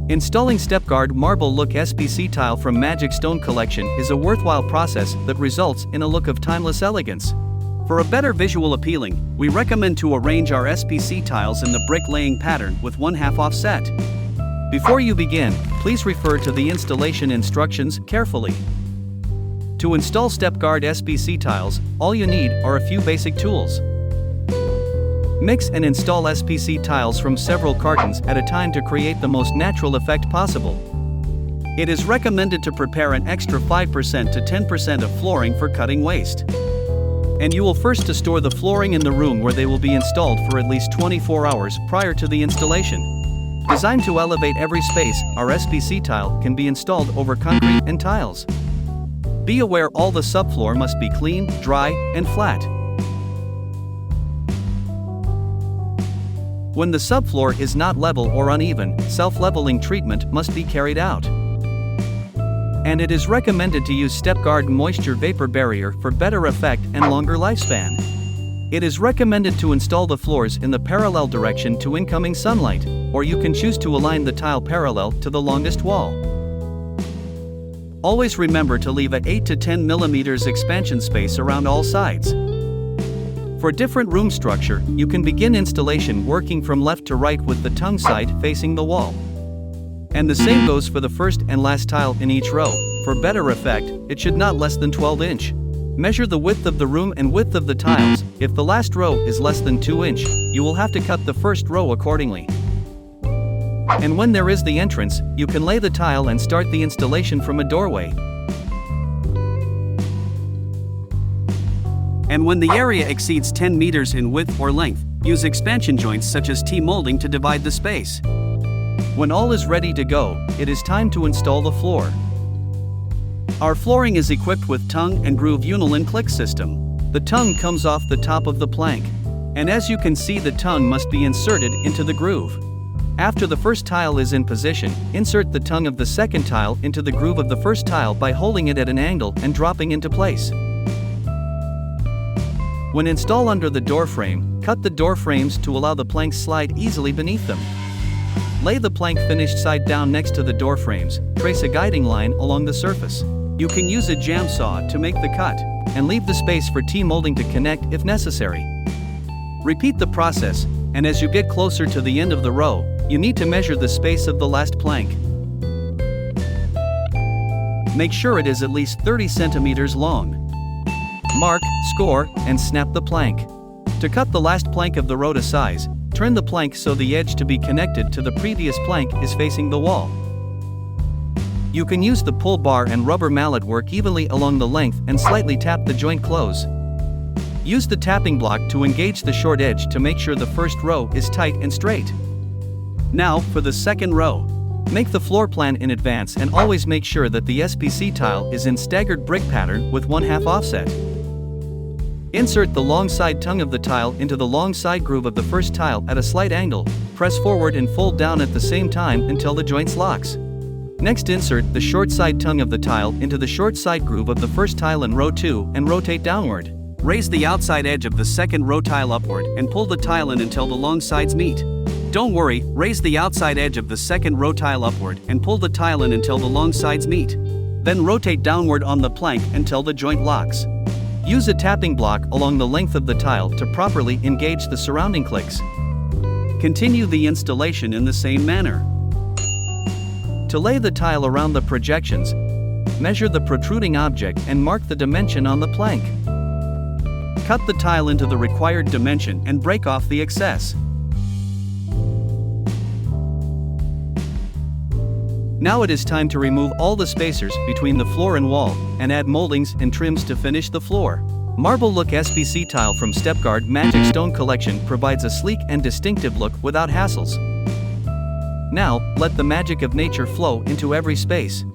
Installing STEP GUARD Marble Look SPC tile from MagicStone collection is a worthwhile process that results in a look of timeless elegance. For a better visual appealing, we recommend to arrange our SPC tiles in the brick laying pattern with 1/2 offset. Before you begin, please refer to the installation instructions carefully. To install STEP GUARD SPC tiles, all you need are a few basic tools. Mix and install SPC tiles from several cartons at a time to create the most natural effect possible. It is recommended to prepare an extra 5% to 10% of flooring for cutting waste. And you will first to store the flooring in the room where they will be installed for at least 24 hours prior to the installation. Designed to elevate every space, our SPC tile can be installed over concrete and tiles. Be aware all the subfloor must be clean, dry, and flat. When the subfloor is not level or uneven, self-leveling treatment must be carried out. And it is recommended to use STEP GUARD Moisture Vapor Barrier for better effect and longer lifespan. It is recommended to install the floors in the parallel direction to incoming sunlight, or you can choose to align the tile parallel to the longest wall. Always remember to leave a 8 to 10 mm expansion space around all sides. For different room structure, you can begin installation working from left to right with the tongue side facing the wall. And the same goes for the first and last tile in each row. For better effect, it should not less than 12 inch. Measure the width of the room and width of the tiles. If the last row is less than 2 inch, you will have to cut the first row accordingly. And when there is the entrance, you can lay the tile and start the installation from a doorway. And when the area exceeds 10 meters in width or length, use expansion joints such as T-molding to divide the space. When all is ready to go, it is time to install the floor. Our flooring is equipped with tongue and groove unilin click system. The tongue comes off the top of the plank. And as you can see, the tongue must be inserted into the groove. After the first tile is in position, insert the tongue of the second tile into the groove of the first tile by holding it at an angle and dropping into place. When installed under the door frame, cut the door frames to allow the planks slide easily beneath them. Lay the plank finished side down next to the door frames, trace a guiding line along the surface. You can use a jam saw to make the cut, and leave the space for T-molding to connect if necessary. Repeat the process, and as you get closer to the end of the row, you need to measure the space of the last plank. Make sure it is at least 30 centimeters long. Mark, score, and snap the plank. To cut the last plank of the row to size, turn the plank so the edge to be connected to the previous plank is facing the wall. You can use the pull bar and rubber mallet work evenly along the length and slightly tap the joint close. Use the tapping block to engage the short edge to make sure the first row is tight and straight. Now, for the second row. Make the floor plan in advance and always make sure that the SPC tile is in staggered brick pattern with 1/2 offset. Insert the long side tongue of the tile into the long side groove of the first tile at a slight angle. Press forward and fold down at the same time until the joints locks. Next, insert the short side tongue of the tile into the short side groove of the first tile in row 2 and rotate downward. Raise the outside edge of the second row tile upward and pull the tile in until the long sides meet. Don't worry, raise the outside edge of the second row tile upward and pull the tile in until the long sides meet. Then rotate downward on the plank until the joint locks. Use a tapping block along the length of the tile to properly engage the surrounding clicks. Continue the installation in the same manner. To lay the tile around the projections, measure the protruding object and mark the dimension on the plank. Cut the tile into the required dimension and break off the excess. Now it is time to remove all the spacers between the floor and wall, and add moldings and trims to finish the floor. Marble Look SPC tile from STEP GUARD MagicStone collection provides a sleek and distinctive look without hassles. Now, let the magic of nature flow into every space.